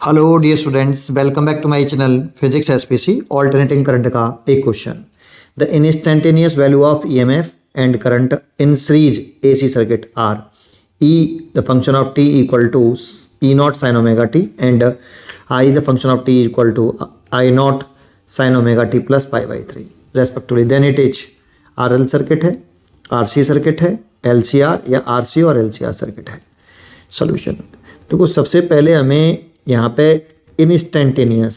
Hello dear students, welcome back to my channel physics SPC alternating current का एक question. The instantaneous value of EMF and current in series AC circuit are E the function of T equal to E not sine omega T and I the function of T equal to I not sine omega T plus pi by three respectively. Then it is R L circuit है, R C circuit है, L C R या R C और L C R circuit है। Solution देखो, सबसे पहले हमें यहाँ पे इंस्टेंटेनियस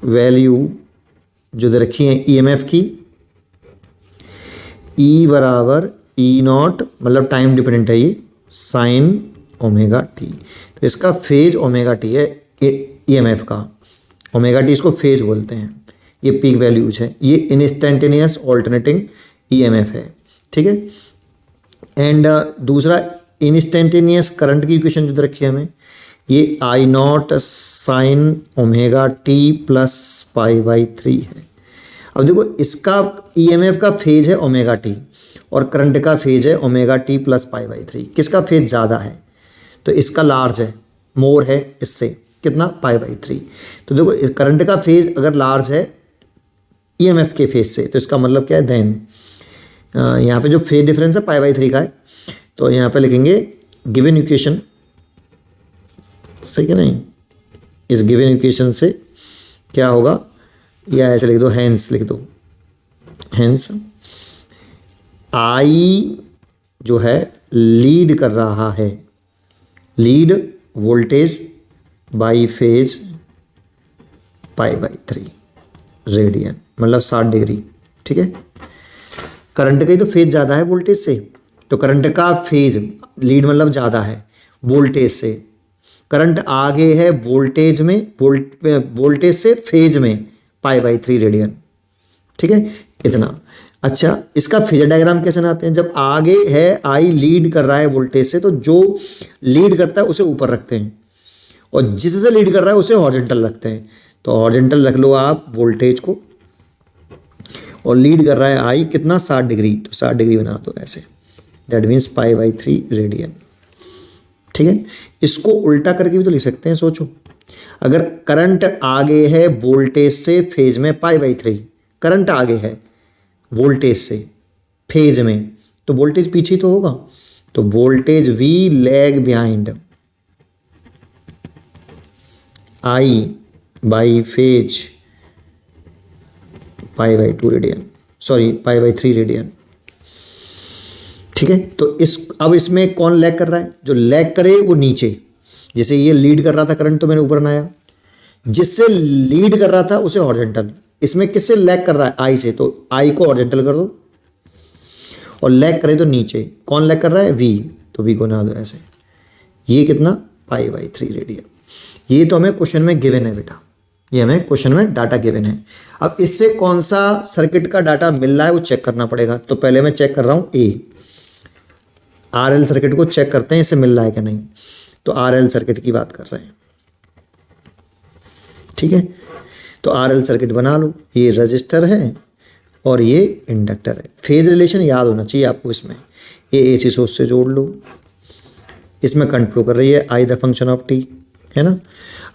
वैल्यू जो दे रखी है ईएमएफ की, ई बराबर ई नॉट मतलब टाइम डिपेंडेंट है ये साइन ओमेगा टी। तो इसका फेज ओमेगा टी है ईएमएफ का, ओमेगा टी इसको फेज बोलते हैं। ये पीक वैल्यूज है, ये इंस्टेंटेनियस ऑल्टरनेटिंग ईएमएफ है, ठीक है। एंड दूसरा इंस्टेंटेनियस करंट की इक्वेशन जो रखी है हमें, ये I not sine omega T plus pi by three है। अब देखो, इसका ईएमएफ का फेज है ओमेगा टी और करंट का फेज है omega T plus pi by three. किसका फेज ज़्यादा है? तो इसका लार्ज है, मोर है इससे, कितना? पाई बाई थ्री। तो देखो, इस करंट का फेज अगर लार्ज है ईएमएफ के फेज से, तो इसका मतलब क्या है? देन यहाँ पे जो फेज डिफरेंस है पाई बाई थ्री का है, तो यहाँ पे लिखेंगे गिवन इक्वेशन, सही है नहीं? इस गिवन इक्वेशन से क्या होगा, या ऐसे लिख दो, हैंस लिख दो, हैंस आई जो है लीड कर रहा है, lead voltage by phase pi by three radian मतलब 60 डिग्री, ठीक है। करंट का ही तो फेज ज़्यादा है वोल्टेज से, तो करंट का फेज लीड मतलब ज़्यादा है वोल्टेज से। करंट आगे है वोल्टेज में, वोल्टेज से फेज में पाई बाई थ्री रेडियन, ठीक है, इतना। अच्छा, इसका फेजर डायग्राम कैसे बनाते हैं? जब आगे है आई लीड कर रहा है वोल्टेज से, तो जो लीड करता है उसे ऊपर रखते हैं और जिससे लीड कर रहा है उसे हॉरिजॉन्टल रखते हैं। तो हॉरिजॉन्टल रख लो आप वोल्टेज को, और लीड कर रहा है आई कितना? 60 डिग्री, तो 60 डिग्री बना दो ऐसे, that means pi by three radian, ठीक है। इसको उल्टा करके भी तो लिख सकते हैं, सोचो। अगर करंट आगे है वोल्टेज से फेज में पाई बाई थ्री, करंट आगे है वोल्टेज से फेज में, तो वोल्टेज पीछे तो होगा, तो voltage V lag behind I by phase pi by two radian, sorry pi by three radian, ठीक है। तो अब इसमें कौन लैग कर रहा है? जो लैग करे वो नीचे, जैसे ये लीड कर रहा था करंट तो मैंने ऊपर बनाया, जिससे लीड कर रहा था उसे हॉरिजॉन्टल। इसमें किससे लैग कर रहा है? आई से, तो आई को हॉरिजॉन्टल कर दो, और लैग करे तो नीचे। कौन लैग कर रहा है? वी, तो वी को ना दो ऐसे। ये कितना? पाई बाई थ्री रेडियन। ये तो हमें क्वेश्चन में गिवन है बेटा, ये हमें क्वेश्चन में डाटा गिवन है। अब इससे कौन सा सर्किट का डाटा मिल रहा है वो चेक करना पड़ेगा। तो पहले मैं चेक कर रहा हूँ ए, आर एल सर्किट को चेक करते हैं इससे मिल रहा है कि नहीं। तो आर एल सर्किट की बात कर रहे हैं, ठीक है। तो आर एल सर्किट बना लो, ये रजिस्टर है और ये इंडक्टर है। फेज रिलेशन याद होना चाहिए आपको इसमें। ये एसी सोर्स से जोड़ लो, इसमें करंट फ्लो कर रही है आई द फंक्शन ऑफ टी, है ना।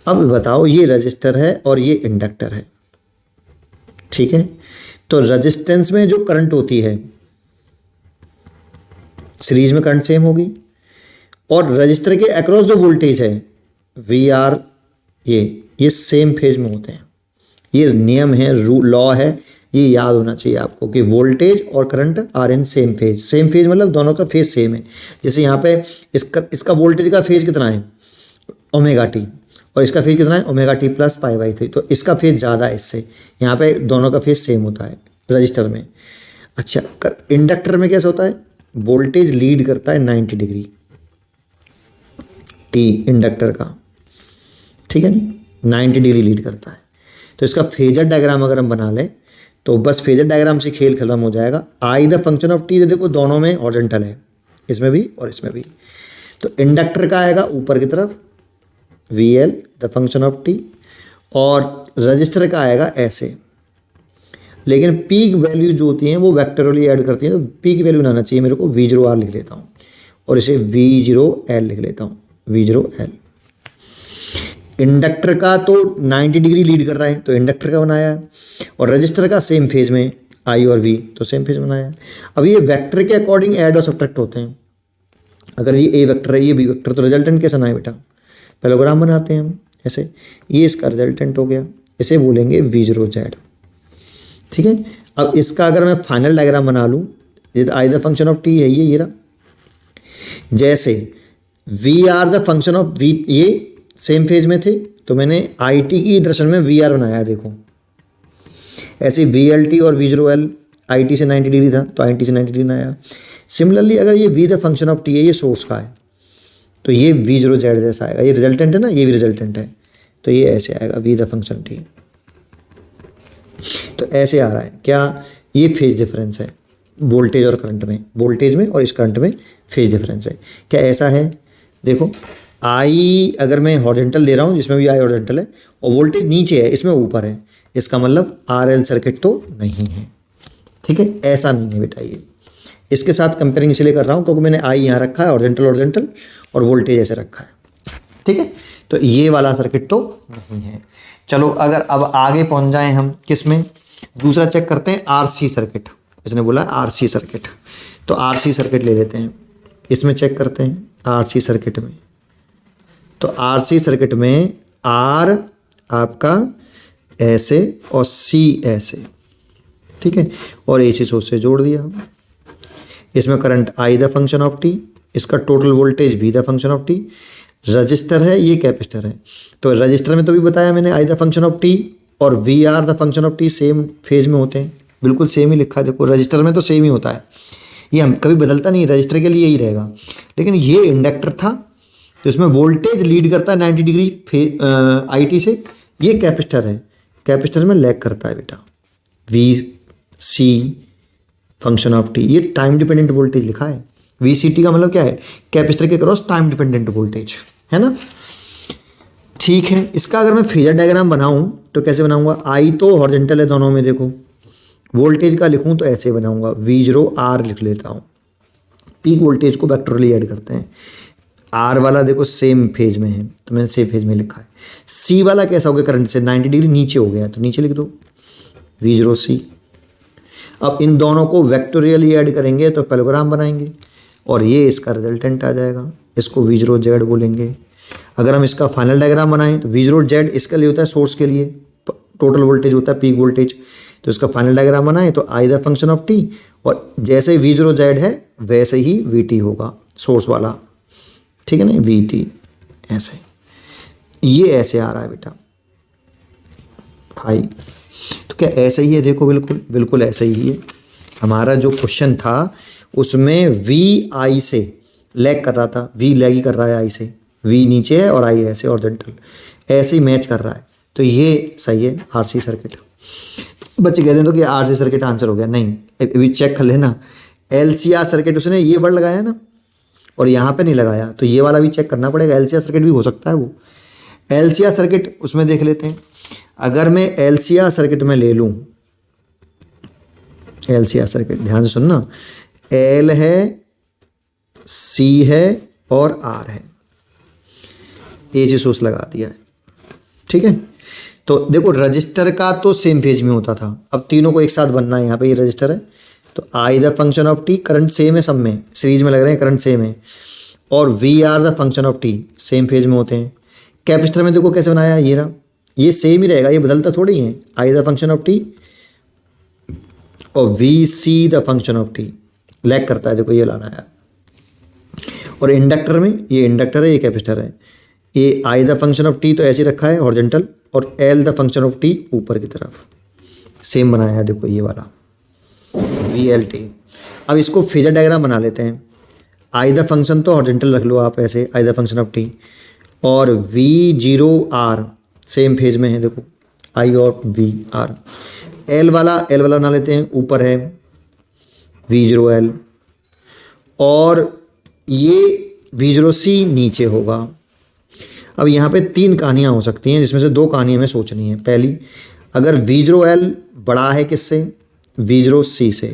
अब बताओ, ये रजिस्टर है और ये इंडक्टर है, ठीक है। तो रजिस्टेंस में जो करंट होती है, सीरीज में करंट सेम होगी, और रजिस्टर के अक्रॉस जो वोल्टेज है वी आर, ये सेम फेज में होते हैं। ये नियम है, लॉ है, ये याद होना चाहिए आपको कि वोल्टेज और current are in same phase. Same phase मतलब दोनों का फेज सेम है। जैसे यहाँ पे इसका वोल्टेज का फेज कितना है? ओमेगा टी, और इसका फेज कितना है? Omega T plus pi by three. तो इसका फेज ज़्यादा है इससे, यहाँ पे दोनों का फेज सेम होता है रजिस्टर में। अच्छा, इंडक्टर में कैसे होता है? वोल्टेज लीड करता है 90 डिग्री, टी इंडक्टर का, ठीक है ना, 90 डिग्री लीड करता है। तो इसका फेजर डायग्राम अगर हम बना लें तो बस फेजर डायग्राम से खेल खत्म हो जाएगा। आई द फंक्शन ऑफ टी, देखो दोनों में हॉरिजॉन्टल है, इसमें भी और इसमें भी। तो इंडक्टर का आएगा ऊपर की तरफ V L the function of T, और रजिस्टर का आएगा ऐसे। लेकिन पीक वैल्यू जो होती हैं वो वेक्टोरियली ऐड करती हैं, तो पीक वैल्यू बनाना चाहिए मेरे को, V0R लिख लेता हूँ, और इसे V0L लिख लेता हूँ, V0L। इंडक्टर का तो 90 डिग्री लीड कर रहा है तो इंडक्टर का बनाया है, और रजिस्टर का सेम फेज में I और V तो सेम फेज बनाया है। अब ये वेक्टर के अकॉर्डिंग ऐड और सब्ट्रैक्ट होते हैं। अगर ये A वेक्टर है, ये B वेक्टर, तो रिजल्टेंट कैसा ना है बेटा, पैरेललोग्राम बनाते हैं हम ऐसे। ये इसका रिजल्टेंट हो गया, इसे बोलेंगे V0Z। ठीक है। अब इसका अगर मैं फाइनल डायग्राम बना लूँ, ये I the function of T है, ये रहा। जैसे V R the function of V, ये सेम फेज में थे तो मैंने आई टी की डायरेक्शन में वी आर बनाया, देखो। ऐसे वी एल टी और V0L आई टी से 90 डिग्री था तो आई टी से 90 डिग्री बनाया। सिमिलरली अगर ये V the function of T है, ये सोर्स का है, तो ये V0Z जैसा आएगा। ये रिजल्टेंट है ना, ये भी रिजल्टेंट है, तो ये ऐसे आएगा वी द फंक्शन टी। तो ऐसे आ रहा है क्या, ये फेज डिफरेंस है वोल्टेज और करंट में, वोल्टेज में और इस करंट में फेज डिफरेंस है। क्या ऐसा है, देखो आई अगर मैं हॉरिजॉन्टल ले रहा हूँ जिसमें भी आई हॉरिजॉन्टल है और वोल्टेज नीचे है, इसमें ऊपर है, इसका मतलब RL सर्किट तो नहीं है। ठीक है, ऐसा नहीं है बेटा। ये इसके साथ कंपेयरिंग इसलिए कर रहा हूँ क्योंकि मैंने आई यहाँ रखा है हॉरिजॉन्टल और वोल्टेज ऐसे रखा है। ठीक है, तो ये वाला सर्किट तो नहीं है। चलो अगर अब आगे पहुँच जाएँ हम किस में, दूसरा चेक करते हैं RC सर्किट। इसने बोला RC सर्किट, तो RC सर्किट ले लेते हैं, इसमें चेक करते हैं RC सर्किट में। तो RC सर्किट में R आपका ऐसे और C ऐसे, ठीक है, और AC सोर्स से जोड़ दिया। इसमें current I the function of T, इसका total voltage V the function of T। Register है, ये कैपेसिटर है, तो रजिस्टर में तो भी बताया मैंने I the function of T और VR the function of T same phase में होते हैं, बिल्कुल सेम ही लिखा है। देखो रजिस्टर में तो सेम ही होता है, ये हम कभी बदलता नहीं, रजिस्टर के लिए यही रहेगा। लेकिन ये इंडक्टर था तो इसमें वोल्टेज लीड करता है 90 डिग्री आई टी से। ये कैपेसिटर है, कैपेसिटर में लैग करता है बेटा, VC फंक्शन ऑफ टी। ये टाइम डिपेंडेंट वोल्टेज लिखा है, VCT का मतलब क्या है, कैपेसिटर के क्रॉस टाइम डिपेंडेंट वोल्टेज, है ना। ठीक है, इसका अगर मैं फेजर डायग्राम बनाऊं तो कैसे बनाऊंगा, आई तो हॉरिजॉन्टल है दोनों में, देखो वोल्टेज का लिखूं तो ऐसे बनाऊंगा, V0R लिख लेता हूं। पीक वोल्टेज को वेक्टोरली ऐड करते हैं। R वाला देखो सेम फेज में है तो मैंने सेम फेज में लिखा है। C वाला कैसा हो गया, करंट से 90 डिग्री नीचे हो गया तो नीचे लिख दो V0C। अब इन दोनों को वेक्टोरियली ऐड करेंगे तो पैरेललोग्राम बनाएंगे और ये इसका रिजल्टेंट आ जाएगा, इसको V0Z बोलेंगे। अगर हम इसका फाइनल डायग्राम बनाएं तो V0Z इसका लिए होता है सोर्स के लिए, टोटल वोल्टेज होता है पीक वोल्टेज, तो इसका फाइनल डायग्राम बनाएं तो I the function of T, और जैसे V0Z है वैसे ही VT होगा सोर्स वाला, ठीक है ना, VT ऐसे। ये ऐसे आ रहा है बेटा भाई, तो क्या ऐसे ही है, देखो बिल्कुल बिल्कुल ऐसे ही है। हमारा जो क्वेश्चन था उसमें V I से लैग कर रहा था, V लैग ही कर रहा है I से, V नीचे है और I ऐसे हॉरिजॉन्टल, ऐसे ही मैच कर रहा है, तो ये सही है RC सर्किट। बच्चे कहते हैं तो कि RC सर्किट आंसर हो गया, नहीं, अभी चेक कर लेना। LCR सर्किट उसने ये वर्ड लगाया ना और यहाँ पे नहीं लगाया, तो ये वाला भी चेक करना पड़ेगा, LCR सर्किट भी हो सकता है वो। LCR सर्किट उसमें देख लेते हैं। अगर मैं LCR सर्किट में ले लूँ, LCR सर्किट ध्यान से सुनना, L है, C है और R है, AC सोर्स लगा दिया है, ठीक है। तो देखो रजिस्टर का तो सेम फेज में होता था, अब तीनों को एक साथ बनना है। यहाँ पे ये रजिस्टर है तो I the function of T, current same है, सब में सीरीज में लग रहे हैं, करंट सेम है, और VR the function of T same phase में होते हैं। कैपेसिटर में देखो कैसे बनाया, ये रहा, ये सेम ही रहेगा, ये बदलता थोड़ी है। I the function of T और VC the function of T lag करता है, देखो ये लाना है। और इंडक्टर में ये इंडक्टर है, ये कैपेसिटर है, ये I the function of T तो ऐसे रखा है हॉरिजॉन्टल, और L the function of T ऊपर की तरफ सेम बनाया है, देखो ये वाला VLT। अब इसको फेजर डायग्राम बना लेते हैं। I द फंक्शन तो हॉरिजॉन्टल रख लो आप ऐसे, I the function of T, और V0R सेम फेज में है, देखो I और VR। L वाला बना लेते हैं, ऊपर है V0L, और ये V0C नीचे होगा। अब यहाँ पे 3 कहानियाँ हो सकती हैं जिसमें से 2 कहानियाँ हमें सोचनी है। पहली, अगर V0L बड़ा है किससे, V0C से,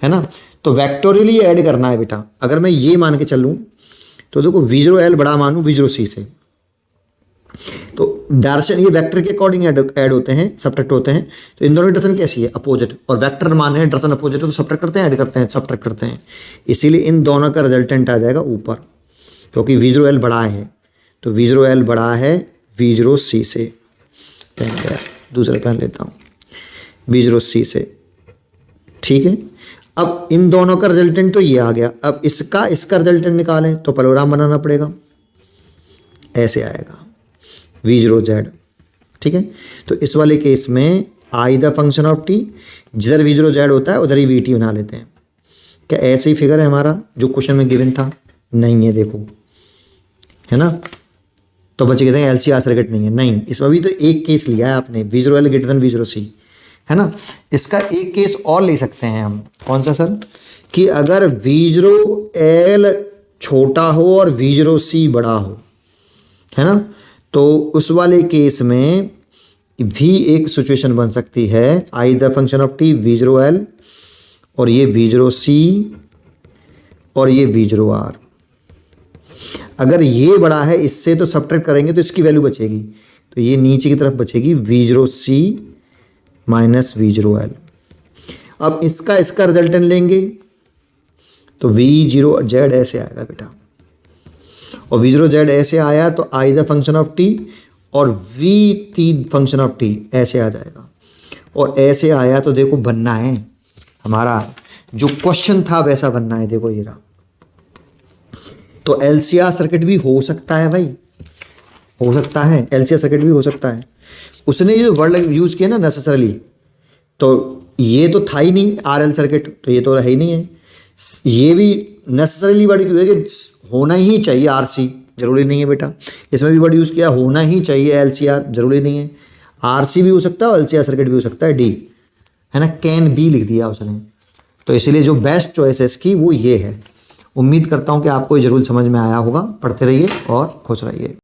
है ना, तो वेक्टोरियली ऐड करना है बेटा। अगर मैं ये मान के चलूँ तो देखो V0L बड़ा मानूँ V0C से, तो डायरेक्शन ये वेक्टर के अकॉर्डिंग ऐड होते हैं, सब्ट्रैक्ट होते हैं। तो इन दोनों की डायरेक्शन कैसी है? अपोजिट। और वेक्टर मान है डायरेक्शन अपोजिट है तो सब्ट्रैक्ट करते हैं, ऐड करते हैं, सब्ट्रैक्ट करते हैं। इसीलिए इन दोनों का रिजल्टेंट आ जाएगा ऊपर, क्योंकि V0L बड़ा है। तो V0L बड़ा है V0C से। पेन गया, दूसरा पेन लेता हूँ, V0C से। ठीक है, अब इन दोनों का रिजल्टेंट तो ये आ गया। अब इसका रिजल्टेंट निकालें तो पैरेललोग्राम बनाना पड़ेगा, ऐसे आएगा V0Z। ठीक है, तो इस वाले केस में I the function of t, जिधर V0Z होता है उधर ही VT बना लेते हैं। क्या ऐसे ही फिगर है हमारा जो क्वेश्चन में गिवन था? नहीं है, देखो, है ना। तो बच्चे कहते हैं LCR सर्किट नहीं है। नहीं, इसमें भी तो एक केस लिया है आपने, V0L ग्रेटर देन V0C, है ना। इसका एक केस और ले सकते हैं हम। कौन सा सर? कि अगर V0L छोटा हो और V0C बड़ा हो, है ना, तो उस वाले केस में भी एक सिचुएशन बन सकती है। I the function of t V0L और ये V0C और ये V0R। अगर ये बड़ा है इससे तो सब्ट्रैक्ट करेंगे तो इसकी वैल्यू बचेगी, तो ये नीचे की तरफ बचेगी V0C माइनस V0L। अब इसका रिजल्टेंट लेंगे तो V0Z ऐसे आएगा बेटा, और V0Z ऐसे आया तो I the function of t और VT फंक्शन ऑफ t ऐसे आ जाएगा। और ऐसे आया तो देखो बनना है हमारा जो क्वेश्चन था वैसा बनना है। देखो ये रहा। तो LCR सर्किट भी हो सकता है भाई, हो सकता है, LCR सर्किट भी हो सकता है। उसने जो वर्ड यूज़ किया ना नेसेसरली, तो ये तो था ही नहीं RL सर्किट, तो ये तो है ही नहीं है। ये भी नेसेसरली वर्ड क्यों है कि होना ही चाहिए RC, जरूरी नहीं है बेटा। इसमें भी वर्ड यूज़ किया होना ही चाहिए LCR, जरूरी नहीं है। RC भी हो सकता है और LCR सर्किट भी हो सकता है, D, है ना, कैन बी लिख दिया उसने। तो इसीलिए जो बेस्ट चॉइस है इसकी वो ये है। उम्मीद करता हूँ कि आपको ये जरूर समझ में आया होगा। पढ़ते रहिए और खुश रहिए।